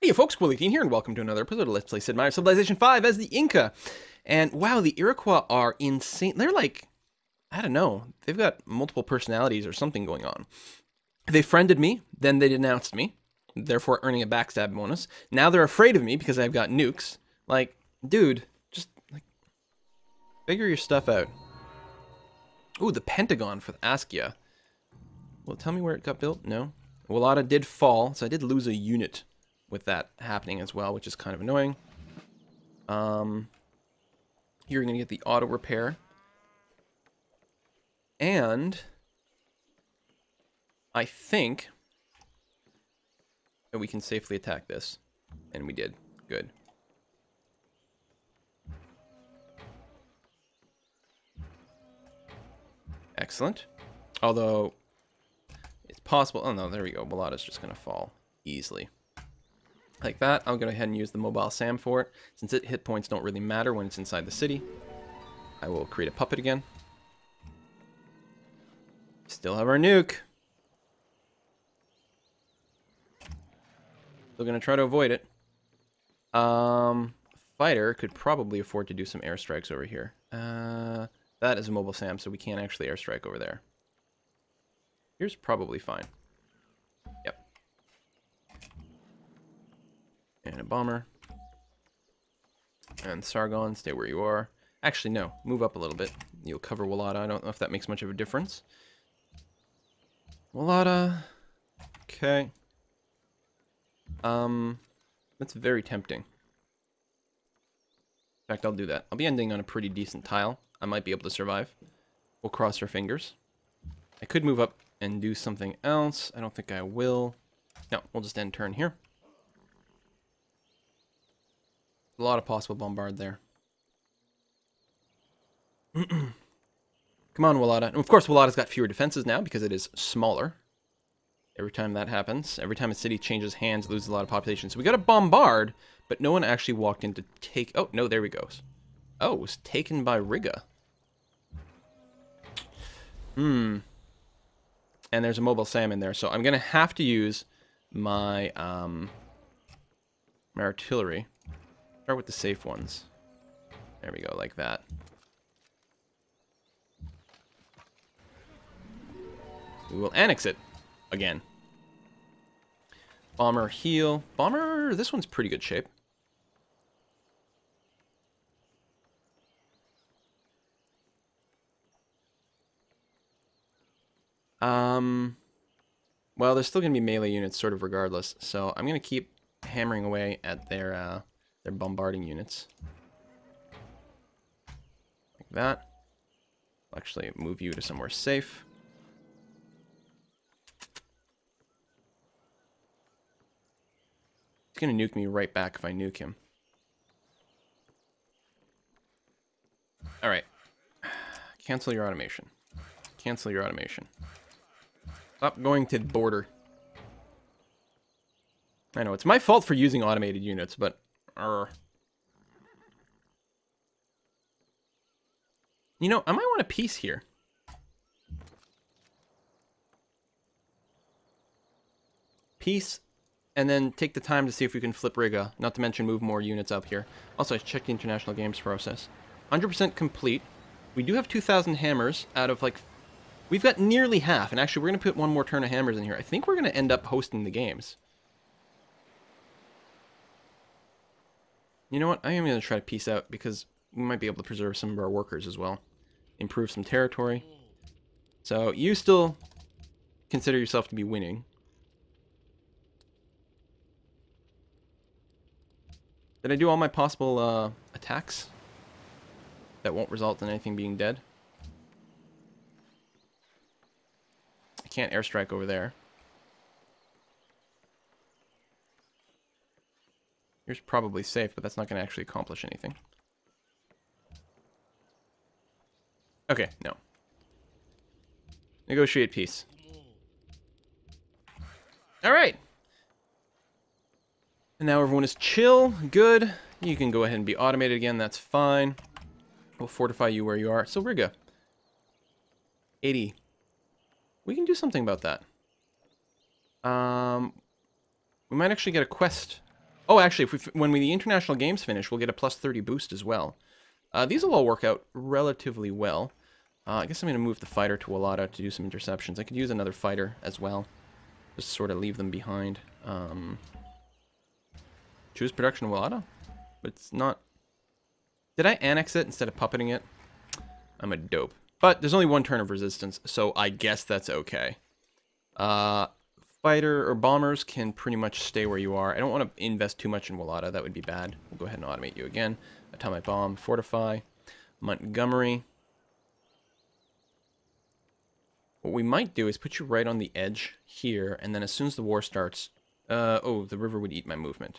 Hey folks, Willie18 here, and welcome to another episode of Let's Play Sid Meier's Civilization 5 as the Inca. And wow, the Iroquois are insane. They're like, I don't know, they've got multiple personalities or something going on. They friended me, then they denounced me, therefore earning a backstab bonus. Now they're afraid of me because I've got nukes. Like, dude, just like, figure your stuff out. Ooh, the Pentagon for the Askia. Well, tell me where it got built? No. Wada did fall, so I did lose a unit with that happening as well, which is kind of annoying. You're going to get the auto repair. And I think that we can safely attack this. And we did. Good. Excellent. Although, it's possible... Oh, no, there we go. Wallada's just going to fall easily. Like that. I'll go ahead and use the mobile SAM for it. Since hit points don't really matter when it's inside the city, I will create a puppet again. Still have our nuke. Still going to try to avoid it. Fighter could probably afford to do some airstrikes over here. That is a mobile SAM, so we can't actually airstrike over there. Here's probably fine. Yep. And a bomber. And Sargon, stay where you are. Actually, no. Move up a little bit. You'll cover Wada. I don't know if that makes much of a difference. Wada. Okay. That's very tempting. In fact, I'll do that. I'll be ending on a pretty decent tile. I might be able to survive. We'll cross our fingers. I could move up and do something else. I don't think I will. No, we'll just end turn here. A lot of possible bombard there. Come on, Wada. And of course, Wallada's got fewer defenses now because it is smaller. Every time that happens, every time a city changes hands, it loses a lot of population. So we got a bombard, but no one actually walked in to take... Oh, no, there we go. Oh, it was taken by Riga. And there's a mobile SAM in there, so I'm going to have to use my, my artillery. Start with the safe ones. There we go, like that. We will annex it again. Bomber heal. Bomber, this one's pretty good shape. Well, there's still going to be melee units sort of regardless, so I'm going to keep hammering away at their bombarding units. Like that. I'll actually move you to somewhere safe. He's going to nuke me right back if I nuke him. Alright. Cancel your automation. Cancel your automation. Stop going to the border. I know, it's my fault for using automated units, but... You know, I might want a peace here. Peace, and then take the time to see if we can flip Riga. Not to mention move more units up here. Also, I checked the international games process. 100% complete. We do have 2,000 hammers out of, like... We've got nearly half, and actually we're going to put one more turn of hammers in here. I think we're going to end up hosting the games. You know what? I am going to try to peace out, because we might be able to preserve some of our workers as well. Improve some territory. So, you still consider yourself to be winning. Did I do all my possible attacks that won't result in anything being dead? I can't airstrike over there. Here's probably safe, but that's not going to actually accomplish anything. Okay, no. Negotiate peace. Alright. And now everyone is chill. Good. You can go ahead and be automated again. That's fine. We'll fortify you where you are. So, Riga. 80. We can do something about that. We might actually get a quest Oh, actually, if when the international games finish, we'll get a plus 30 boost as well. These will all work out relatively well. I guess I'm going to move the fighter to Wada to do some interceptions. I could use another fighter as well. Just sort of leave them behind. Choose production Wada? But it's not... Did I annex it instead of puppeting it? I'm a dope. But there's only one turn of resistance, so I guess that's okay. Fighter or bombers can pretty much stay where you are. I don't want to invest too much in Wada. That would be bad. We'll go ahead and automate you again. Atomic bomb, fortify. Montgomery. What we might do is put you right on the edge here, and then as soon as the war starts... oh, the river would eat my movement.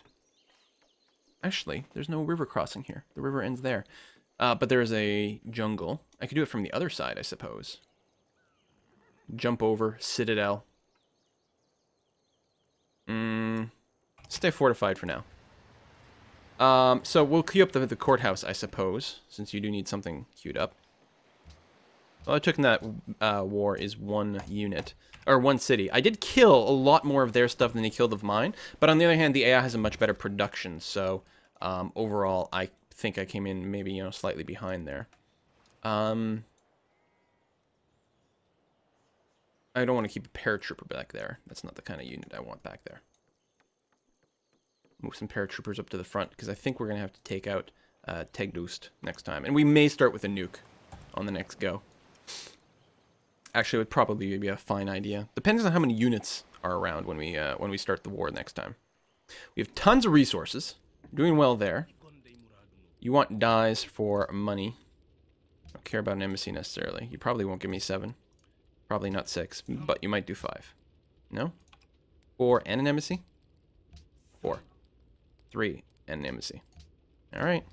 Actually, there's no river crossing here. The river ends there. But there is a jungle. I could do it from the other side, I suppose. Jump over, citadel. Stay fortified for now. So we'll queue up the courthouse, I suppose, since you do need something queued up. All I took in that war is one unit, or one city. I did kill a lot more of their stuff than they killed of mine, but on the other hand, the AI has a much better production, so overall, I think I came in maybe, slightly behind there. I don't want to keep a paratrooper back there. That's not the kind of unit I want back there. Move some paratroopers up to the front, because I think we're going to have to take out Tegdust next time. And we may start with a nuke on the next go. Actually, it would probably be a fine idea. Depends on how many units are around when we start the war next time. We have tons of resources. Doing well there. You want dies for money. I don't care about an embassy necessarily. You probably won't give me 7. Probably not 6, but you might do 5. No? 4 and an embassy? 4. 3 and an embassy. Alright.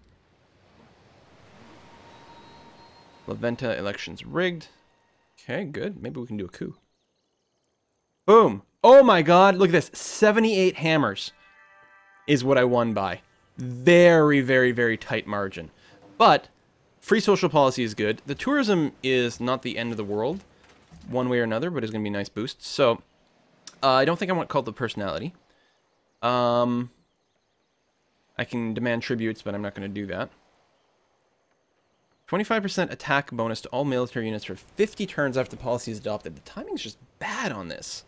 La Venta elections rigged. Okay, good. Maybe we can do a coup. Boom! Oh my god, look at this. 78 hammers is what I won by. Very, very, very tight margin. But free social policy is good. The tourism is not the end of the world, one way or another, but it's going to be a nice boost. So, I don't think I want cult of personality. I can demand tributes, but I'm not going to do that. 25% attack bonus to all military units for 50 turns after the policy is adopted. The timing's just bad on this.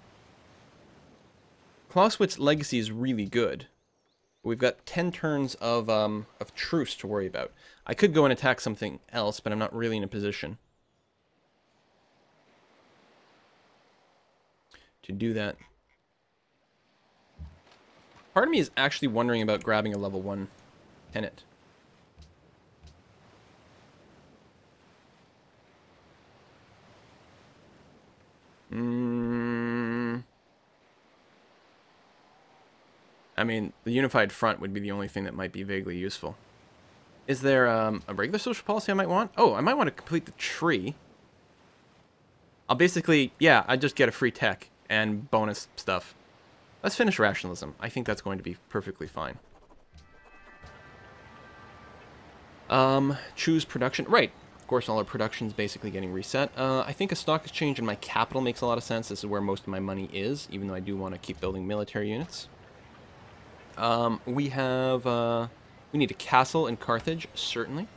Clausewitz legacy is really good. We've got 10 turns of truce to worry about. I could go and attack something else, but I'm not really in a position to do that. Part of me is actually wondering about grabbing a level 1 tenant. I mean, the unified front would be the only thing that might be vaguely useful. Is there a regular social policy I might want? Oh, I might want to complete the tree. I'll basically, yeah, I just get a free tech and bonus stuff. Let's finish rationalism. I think that's going to be perfectly fine. Choose production. Right. Of course, all our production's basically getting reset. I think a stock exchange in my capital makes a lot of sense. This is where most of my money is, even though I do want to keep building military units. We need a castle in Carthage, certainly.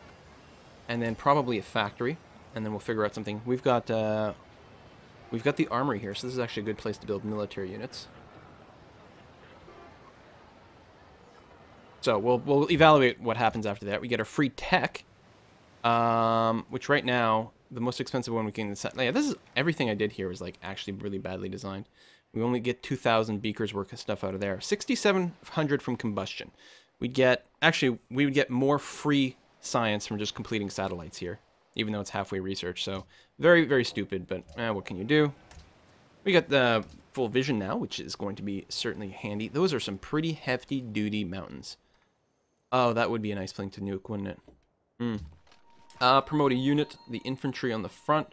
And then probably a factory. And then we'll figure out something. We've got the armory here, so this is actually a good place to build military units. So we'll evaluate what happens after that. We get a free tech, which right now, the most expensive one we can set. Yeah, this is everything I did here was like actually really badly designed. We only get 2,000 beakers worth of stuff out of there. 6,700 from combustion. We would get more free science from just completing satellites here, even though it's halfway research. So very, very stupid, but what can you do? We got the full vision now, which is going to be certainly handy. Those are some pretty hefty duty mountains. Oh, that would be a nice thing to nuke, wouldn't it? Promote a unit, the infantry on the front.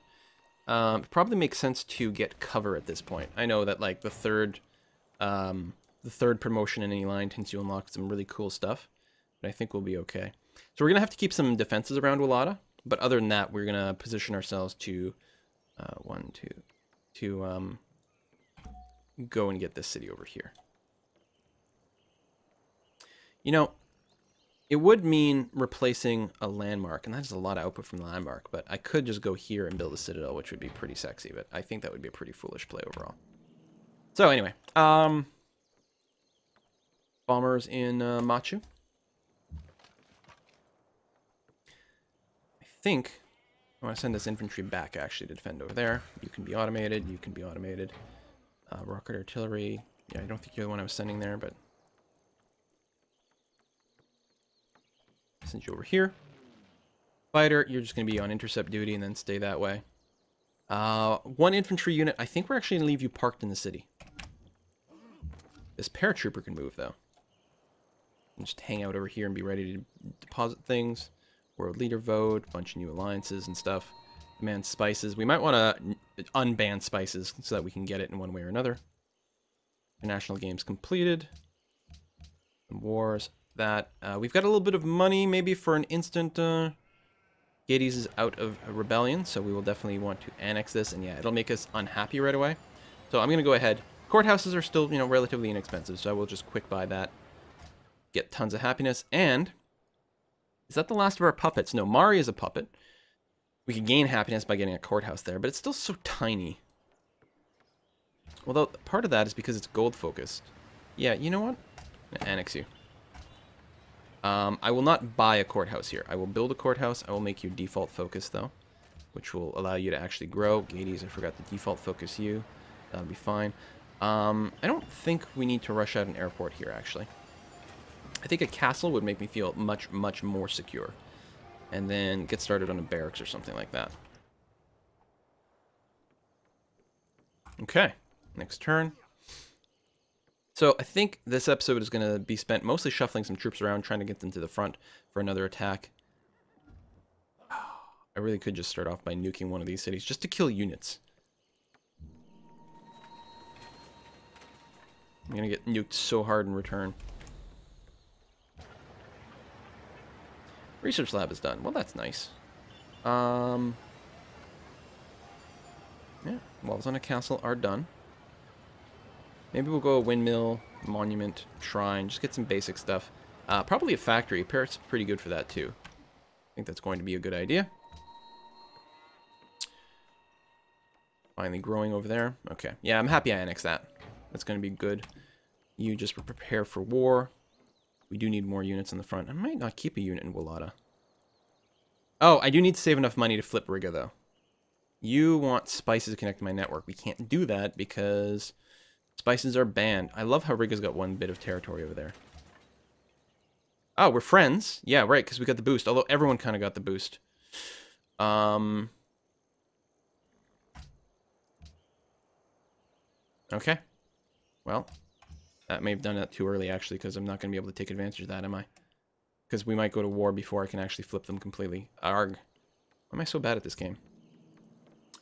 It probably makes sense to get cover at this point. I know that like the third promotion in any line tends to unlock some really cool stuff, but I think we'll be okay. So we're gonna have to keep some defenses around Wada, but other than that, we're gonna position ourselves to go and get this city over here. You know, it would mean replacing a landmark, and that's a lot of output from the landmark, but I could just go here and build a citadel, which would be pretty sexy, but I think that would be a pretty foolish play overall. So anyway, bombers in Machu. I think I want to send this infantry back, actually, to defend over there. You can be automated, you can be automated. Rocket artillery, yeah, I don't think you're the one I was sending there, but send you over here. Fighter, you're just going to be on intercept duty and then stay that way. One infantry unit, I think we're actually going to leave you parked in the city. This paratrooper can move, though. And just hang out over here and be ready to deposit things. World leader vote, bunch of new alliances and stuff. Demand spices. We might want to unban spices so that we can get it in one way or another. International games completed. Some wars. That we've got a little bit of money maybe for an instant. Gades is out of a rebellion, so we will definitely want to annex this, and yeah, it'll make us unhappy right away. So I'm gonna go ahead. Courthouses are still, you know, relatively inexpensive, so I will just quick buy that. Get tons of happiness. And is that the last of our puppets? No, Mari is a puppet. We can gain happiness by getting a courthouse there, but it's still so tiny. Although part of that is because it's gold focused. Yeah, you know what? I'm gonna annex you. I will not buy a courthouse here. I will build a courthouse. I will make you default focus, though, which will allow you to actually grow. Gades, I forgot to default focus you. That'll be fine. I don't think we need to rush out an airport here, actually. I think a castle would make me feel much, much more secure. And then get started on a barracks or something like that. Okay, next turn. So I think this episode is going to be spent mostly shuffling some troops around, trying to get them to the front for another attack. I really could just start off by nuking one of these cities, just to kill units. I'm going to get nuked so hard in return. Research lab is done. Well, that's nice. Yeah, walls on a castle are done. Maybe we'll go a windmill, monument, shrine, just get some basic stuff. Probably a factory. Parrot's pretty good for that too. I think that's going to be a good idea. Finally growing over there. Okay. Yeah, I'm happy I annexed that. That's going to be good. You just prepare for war. We do need more units in the front. I might not keep a unit in Wada. Oh, I do need to save enough money to flip Riga, though. You want spices to connect to my network. We can't do that because spices are banned. I love how Riga's got one bit of territory over there. Oh, we're friends. Yeah, right, because we got the boost. Although everyone kind of got the boost. Okay. Well, that may have done that too early, actually, because I'm not going to be able to take advantage of that, am I? Because we might go to war before I can actually flip them completely. Arg. Why am I so bad at this game?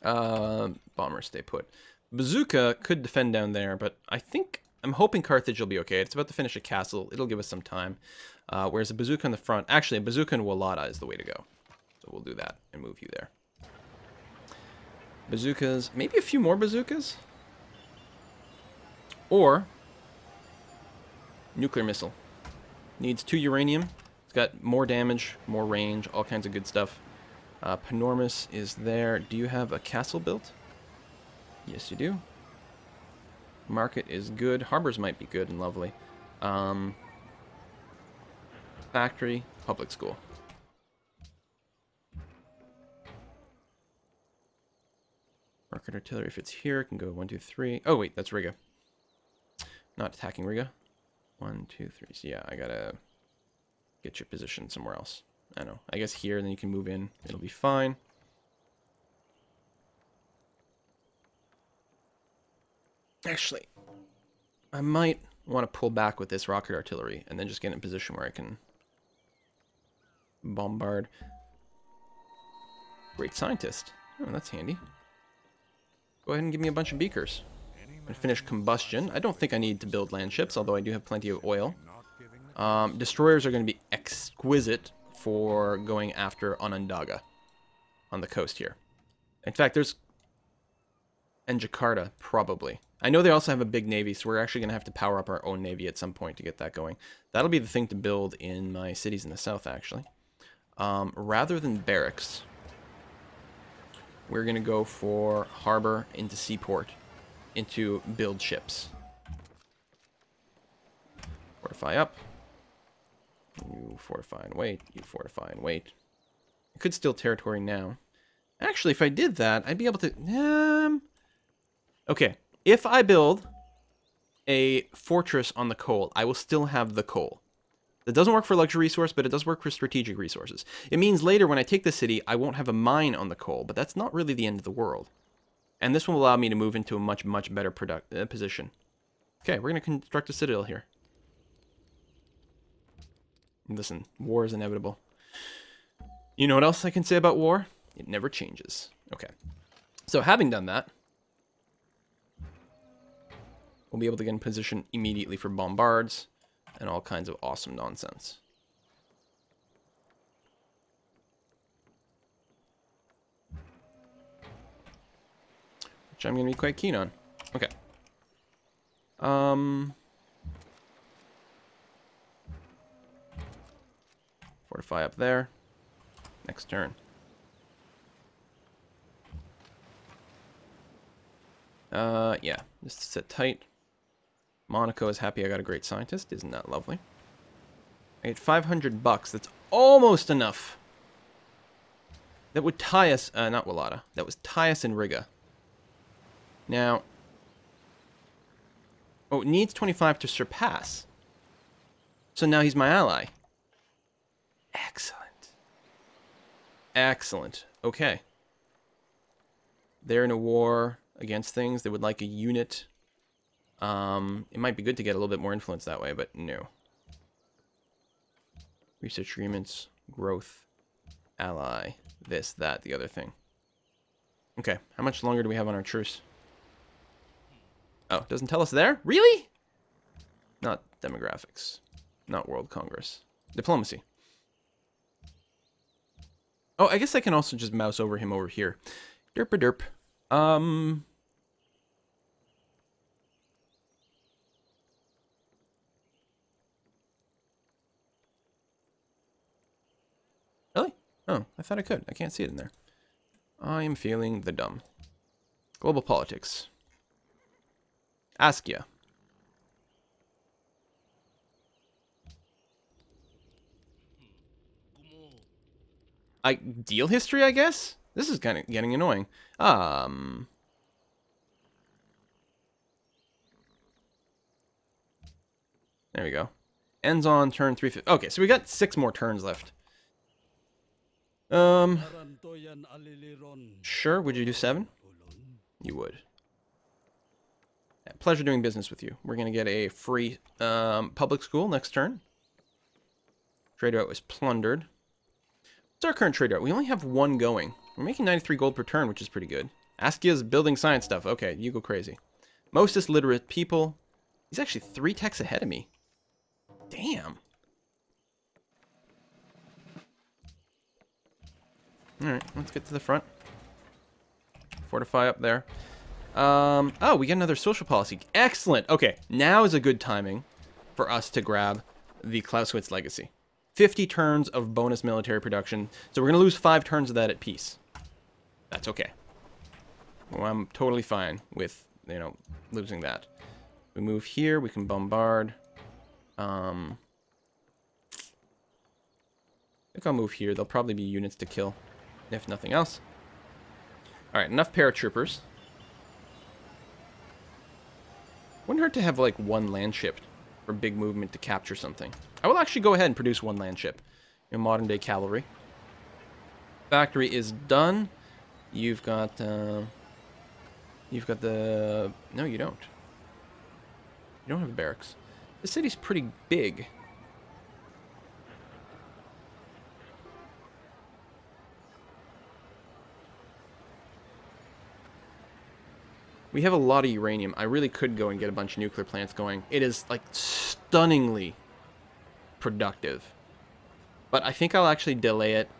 Bombers, stay put. Bazooka could defend down there, but I'm hoping Carthage will be okay. It's about to finish a castle. It'll give us some time. Whereas a bazooka in the front... Actually, a bazooka in Wada is the way to go. So we'll do that and move you there. Bazookas. Maybe a few more bazookas? Or... nuclear missile. Needs 2 uranium. It's got more damage, more range, all kinds of good stuff. Panormus is there. Do you have a castle built? Yes, you do. Market is good. Harbors might be good and lovely. Factory, public school. Rocket artillery, if it's here, it can go 1, 2, 3. Oh, wait, that's Riga. Not attacking Riga. 1, 2, 3. So, yeah, I gotta get your position somewhere else. I know. I guess here, and then you can move in. It'll be fine. Actually, I might want to pull back with this rocket artillery and then just get in a position where I can bombard. Great scientist. Oh, that's handy. Go ahead and give me a bunch of beakers. And finish combustion. I don't think I need to build land ships, although I do have plenty of oil. Destroyers are going to be exquisite for going after Onondaga on the coast here. In fact, there's... and Jakarta, probably. I know they also have a big navy, so we're actually going to have to power up our own navy at some point to get that going. That'll be the thing to build in my cities in the south, actually. Rather than barracks, we're going to go for harbor into seaport, into build ships. Fortify up. You fortify and wait. You fortify and wait. I could steal territory now. Actually, if I did that, I'd be able to... Okay, if I build a fortress on the coal, I will still have the coal. That doesn't work for luxury resource, but it does work for strategic resources. It means later when I take the city, I won't have a mine on the coal, but that's not really the end of the world. And this will allow me to move into a much, much better position. Okay, we're going to construct a citadel here. Listen, war is inevitable. You know what else I can say about war? It never changes. Okay. So having done that, we'll be able to get in position immediately for bombards and all kinds of awesome nonsense. Which I'm going to be quite keen on. Okay. Fortify up there. Next turn. Yeah, just sit tight. Monaco is happy I got a great scientist. Isn't that lovely? I get 500 bucks. That's almost enough. That would tie us, not Wada. That would tie us in Riga. Now, oh, it needs 25 to surpass. So now he's my ally. Excellent. Excellent. Okay. They're in a war against things. They would like a unit. It might be good to get a little bit more influence that way, but no. Research agreements, growth, ally, this, that, the other thing. Okay, how much longer do we have on our truce? Oh, it doesn't tell us there? Really? Not demographics. Not World Congress. Diplomacy. Oh, I guess I can also just mouse over him over here. Derp-a-derp. Really? Oh, I thought I could. I can't see it in there. I am feeling the dumb. Global politics. Askia. Deal history, I guess? This is kind of getting annoying. There we go. Ends on turn 350. Okay, so we got 6 more turns left. Sure, would you do 7? You would. Yeah, pleasure doing business with you. We're going to get a free public school next turn. Trade route was plundered. What's our current trade route? We only have 1 going. We're making 93 gold per turn, which is pretty good. Askia's building science stuff. Okay, you go crazy. Mostest literate people. He's actually 3 techs ahead of me. Damn. Alright, let's get to the front. Fortify up there. Oh, we get another social policy. Excellent. Okay, now is a good timing for us to grab the Clausewitz legacy. 50 turns of bonus military production. So we're going to lose 5 turns of that at peace. That's okay. Well, I'm totally fine with, you know, losing that. We move here, we can bombard. I think I'll move here. There'll probably be units to kill, if nothing else. Alright, enough paratroopers. Wouldn't hurt to have, like, 1 land ship for big movement to capture something. I will actually go ahead and produce 1 land ship in modern-day cavalry. Factory is done. You've got the... No, you don't. You don't have barracks. The city's pretty big. We have a lot of uranium. I really could go and get a bunch of nuclear plants going. It is, like, stunningly productive. But I think I'll actually delay it.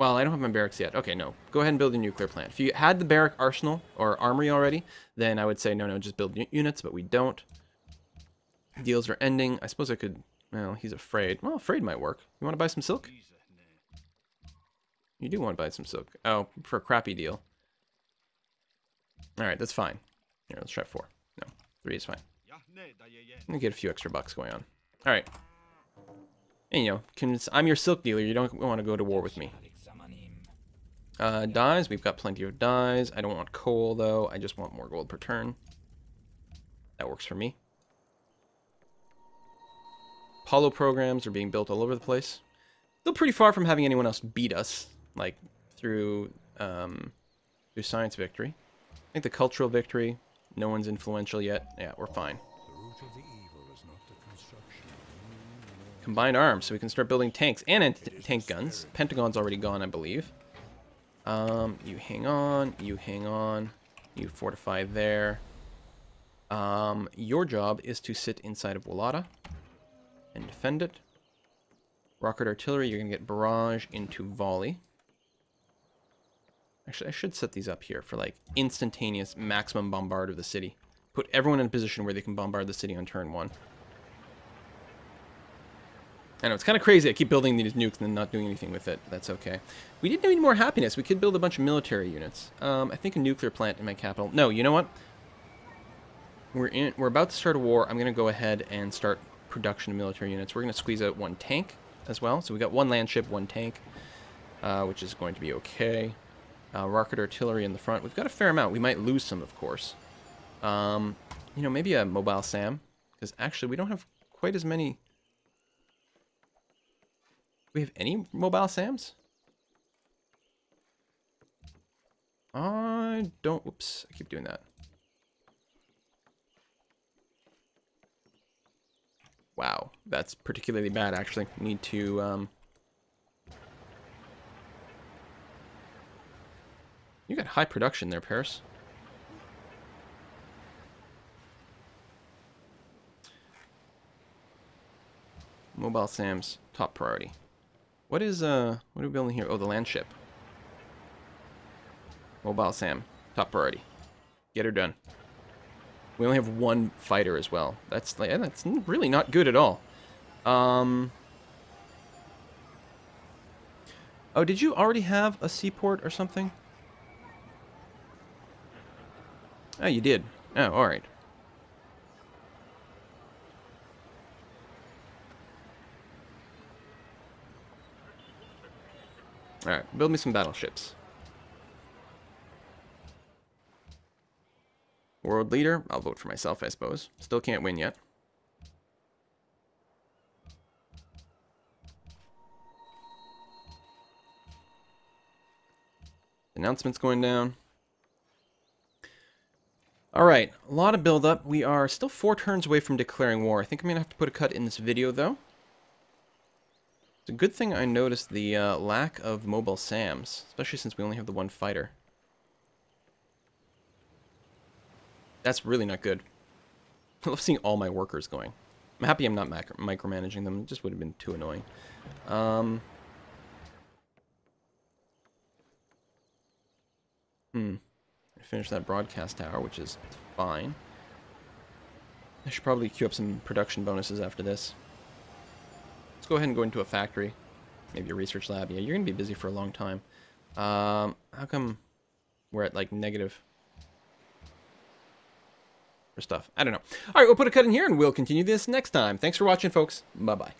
Well, I don't have my barracks yet. Okay, no. Go ahead and build a nuclear plant. If you had the barrack arsenal or armory already, then I would say no, just build units, but we don't. Deals are ending. I suppose I could... Well, he's afraid. Well, afraid might work. You want to buy some silk? You do want to buy some silk. Oh, for a crappy deal. Alright, that's fine. Here, let's try 4. No, 3 is fine. I'm gonna get a few extra bucks going on. Alright. And, you know, I'm your silk dealer. You don't want to go to war with me. Dyes. We've got plenty of dyes. I don't want coal, though. I just want more gold per turn. That works for me. Apollo programs are being built all over the place. Still pretty far from having anyone else beat us, like, through science victory. I think the cultural victory, no one's influential yet. Yeah, we're fine. Combined arms, so we can start building tanks and anti-tank guns. Pentagon's already gone, I believe. You hang on, you hang on. You fortify there. Your job is to sit inside of Wada and defend it. Rocket artillery, you're going to get barrage into volley. Actually, I should set these up here for, like, instantaneous maximum bombard of the city. Put everyone in a position where they can bombard the city on turn 1. I know, it's kind of crazy. I keep building these nukes and then not doing anything with it. That's okay. We didn't need more happiness. We could build a bunch of military units. I think a nuclear plant in my capital. No, you know what? We're about to start a war. I'm going to go ahead and start production of military units. We're going to squeeze out 1 tank as well. So we got 1 land ship, 1 tank, which is going to be okay. Rocket artillery in the front. We've got a fair amount. We might lose some, of course. You know, maybe a mobile SAM. Because actually, we don't have quite as many... Do we have any mobile SAMs? I don't... Whoops. I keep doing that. Wow. That's particularly bad, actually. We need to... You got high production there, Paris. Mobile SAMs, top priority. What are we building here? Oh, the land ship. Mobile SAM, top priority. Get her done. We only have 1 fighter as well. That's really not good at all. Oh, did you already have a seaport or something? Oh, you did. Oh, alright. Alright, build me some battleships. World leader? I'll vote for myself, I suppose. Still can't win yet. Announcements going down. Alright, a lot of build-up. We are still 4 turns away from declaring war. I think I'm going to have to put a cut in this video, though. It's a good thing I noticed the lack of mobile SAMs, especially since we only have the 1 fighter. That's really not good. I love seeing all my workers going. I'm happy I'm not micromanaging them. It just would have been too annoying. I finished that broadcast tower, which is fine. I should probably queue up some production bonuses after this. Let's go ahead and go into a factory. Maybe a research lab. Yeah, you're going to be busy for a long time. How come we're at, like, negative for stuff? I don't know. Alright, we'll put a cut in here, and we'll continue this next time. Thanks for watching, folks. Bye-bye.